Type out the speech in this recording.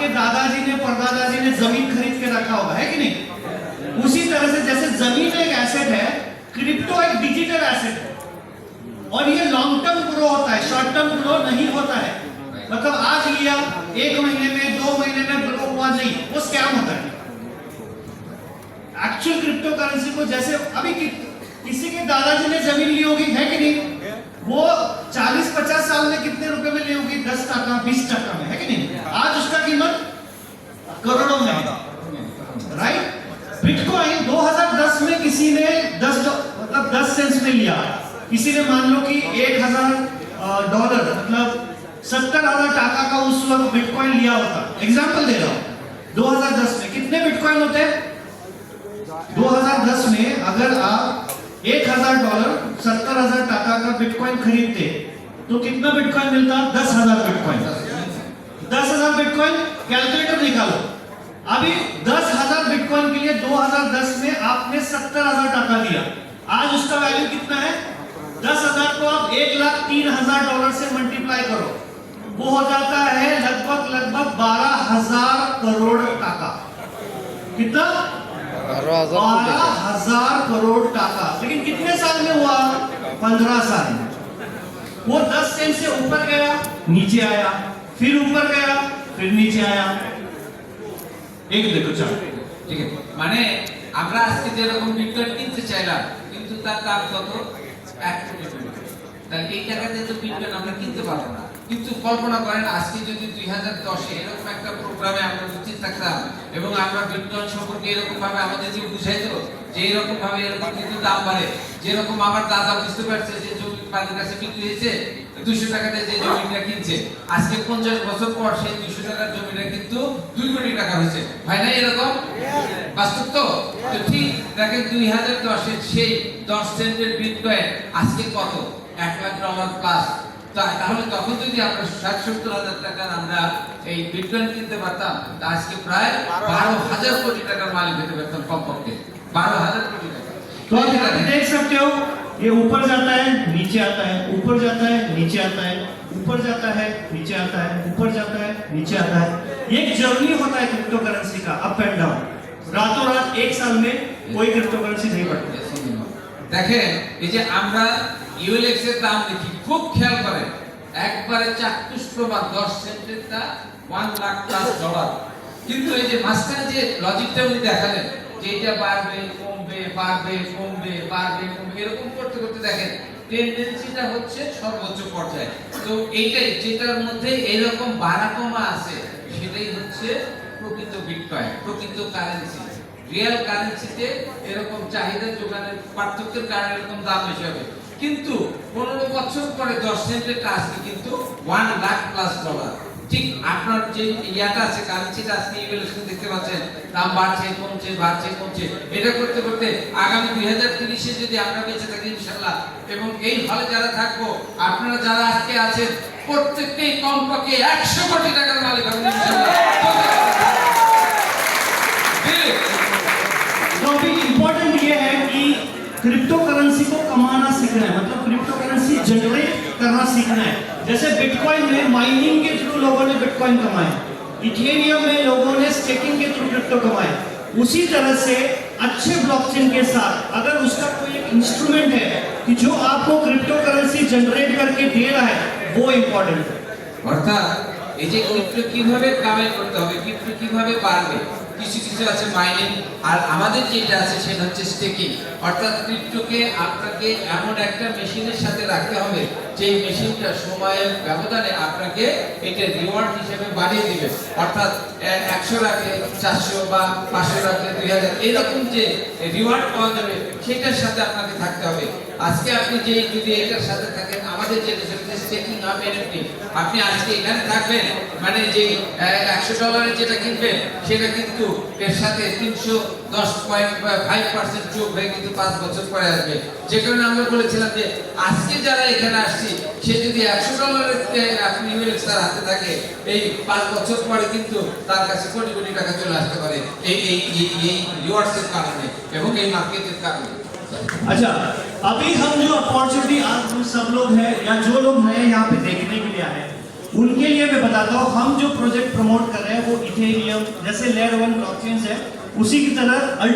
आपके दादाजी ने परदादाजी ने जमीन खरीद के रखा होगा, है कि नहीं? उसी तरह से जैसे जमीन एक एसेट है, क्रिप्टो एक डिजिटल एसेट है और ये लॉन्ग टर्म ग्रो होता है, शॉर्ट टर्म ग्रो नहीं होता है। मतलब आज लिया 1 महीने में 2 महीने में ग्रो हुआ नहीं, वो स्कैम होता है। एक्चुअल क्रिप्टो करेंसी को जैसे अभी किसी के दादाजी ने जमीन ली होगी, है कि नहीं? वो 40-50 साल में कितने रुपए में ली होगी? 10 टका 20 टका में, है कि नहीं? आज उसका कीमत करोड़ों में है, राइट? बिटकॉइन 2010 में किसी ने 10 सेंट्स में लिया, किसी ने मान लो कि $1000 मतलब 70,000 टका का उस वक्त बिटकॉइन लिया होता। एग्जांपल दे रहा हूं, 2010 में कितने बिटकॉइन होते हैं? 2010 में अगर आप $1000 70,000 टका का बिटकॉइन खरीदते तो कितना बिटकॉइन मिलता? 10,000 बिटकॉइन। 10,000 बिटकॉइन, कैलकुलेटर निकालो। अभी 10,000 बिटकॉइन के लिए 2010 में आपने 70,000 टका दिया, आज उसका वैल्यू कितना है? 10,000 को आप $1,03,000 से मल्टीप्लाई करो, वो हो जाता है लगभग 12,000 करोड़ टका। कितना? 12,000 करोड़ टका। लेकिन कितने साल में हुआ? 15 साल में। वो 10 सेंट से ऊपर गया, नीचे आया, फिर ऊपर गया, फिर नीचे आया। एक देखो चार्ट, ঠিক আছে। মানে আমরা আজকে যে রকম বিটকয়েন কিনতে চাইলাম, কিন্তু তার দাম কত? 1 কোটি টাকা। তাহলে এই টাকাতে তো বিটকয়েন আমরা কিনতে পারবো না। কিন্তু কল্পনা করেন আজকে যদি 2010 এ এরকম একটা প্রোগ্রামে আমরা উপস্থিত থাকতাম এবং আমরা বিটকয়েন সম্পর্কে এরকম ভাবে আমাদের যে বুঝাইতো যে এরকম ভাবে এরকম কিন্তু দাম বাড়ে, যেরকম আমার দাদা বুঝতে পারছে যে জমি বাড়ির কাছে বিক্রি হয়েছে 200 টাকাতে যে জমিটা কিনছে, আজকে 50 বছর পর সেই 200 টাকার জমিটা কিন্তু 2 কোটি টাকা হয়েছে। ভাই না এরকম বাস্তব তো? তো ঠিক দেখেন 2010 এর সেই 10 সেন্টের বিটকয়েন আজকে কত? $1,00,000 প্লাস। তাহলে তখন যদি আমরা 60-70 হাজার টাকার আমরা এই বিটকয়েন কিনতে পারতাম, আজকে প্রায় 12,000 কোটি টাকার মালিক হতে পারতাম কমপক্ষে। 12,000 কোটি টাকা। तो आप देख सकते हो ये ऊपर जाता है, नीचे आता है, ऊपर जाता है, नीचे आता है, ऊपर जाता है, नीचे आता है, ऊपर जाता है, नीचे आता है। ये एक जर्नी होता है क्रिप्टो करेंसी का, अप एंड डाउन। रातों रात एक साल में कोई क्रिप्टो करेंसी नहीं बढ़ती। দেখেন এই যে আমরা ইউএলএক্স এর দাম দেখি, খুব খেয়াল করেন, একবারে চাক্ষুষপ্রমাণ 10 সেন্টেরটা $1,00,000+। কিন্তু এই যে মাঝখানে যে লজিকটা উনি দেখালেন যে এটা বাড়বে কমবে বাড়বে কমবে বাড়বে কমবে, এরকম করতে করতে দেখেন টেন্ডেন্সিটা হচ্ছে সর্বোচ্চ পর্যায়ে। তো এইটাই যেটার মধ্যে এরকম বাড়া কমা আছে সেটাই হচ্ছে প্রকৃত বিটকয়েন, প্রকৃত কারেন্সি। রিয়েল কারেন্সিতে এরকম চাহিদা যোগানের পার্থক্যের কারণে এরকম দাম বেশি হবে। কিন্তু 15 বছর পরে 10 সেন্টের আজকে কিন্তু $1,00,000+। ঠিক আপনার যে ইয়াটা আছে কারেন্সিটা আজকে ইভ্যালুয়েশন দেখতে পাচ্ছেন, দাম বাড়ছে কমছে বাড়ছে কমছে। এটা করতে করতে আগামী 2030 এ যদি আমরা বেঁচে থাকি ইনশাআল্লাহ, এবং এই হলে যারা থাকবো, আপনারা যারা আজকে আছেন প্রত্যেককেই কমপক্ষে 100 কোটি টাকার মালিক হবেন ইনশাআল্লাহ। तो अभी इम्पोर्टेंट ये है कि क्रिप्टो करेंसी को कमाना सीखना है, मतलब क्रिप्टो करेंसी जनरेट करना सीखना है। जैसे बिटकॉइन में माइनिंग के थ्रू लोगों ने बिटकॉइन कमाए, इथेरियम में लोगों ने स्टेकिंग के थ्रू क्रिप्टो कमाए। उसी तरह से अच्छे ब्लॉकचेन के साथ अगर उसका कोई एक इंस्ट्रूमेंट है कि जो आपको क्रिप्टो करेंसी जनरेट करके दे रहा है, वो इम्पोर्टेंट है। অর্থাৎ এই যে ক্রিপ্টো কিভাবে কামাই করতে হবে, ক্রিপ্টো কিভাবে বাড়বে, কিছু কিছু আছে মাইনিং, আর আমাদের যেটা আছে সেটা হচ্ছে স্টেকিং। অর্থাৎ ক্রিপ্টোকে আপনাকে এমন একটা মেশিনের সাথে রাখতে হবে যে মেশিনটা সময়ের ব্যবধানে আপনাকে এটা রিওয়ার্ড হিসেবে বাড়িয়ে দিবে। অর্থাৎ 100 রাখলে 400 বা 500 রাখলে 2000 এরকম যে রিওয়ার্ড পাওয়া যাবে সেটার সাথে আপনাকে থাকতে হবে। আজকে আপনি যে যদি এটার সাথে থাকেন, আমাদের যেটা সেটা স্টেকিং আপ এনএফটি, আপনি আজকে এখানে থাকবেন মানে যে $100 যেটা কিনবেন সেটা কিন্তু এর সাথে 310.5% যোগ হয়ে কিন্তু 5 বছর পরে আসবে। যে কারণে আমরা বলেছিলাম যে আজকে যারা এখানে আসছি সে যদি $100 আপনি ইউএলএক্স তার হাতে থাকে, এই 5 বছর পরে কিন্তু তার কাছে কোটি কোটি টাকা চলে আসতে পারে এই এই এই রিওয়ার্ডসের কারণে এবং এই মার্কেটের কারণে। अच्छा, अभी हम जो अपॉर्चुनिटी आज हम सब लोग हैं या जो लोग नए यहाँ पे देखने के लिए आए, उनके लिए मैं बताता हूँ, हम जो प्रोजेक्ट प्रमोट कर रहे हैं वो इथेरियम जैसे लेयर 1 ब्लॉकचेन्स है, उसी की तरह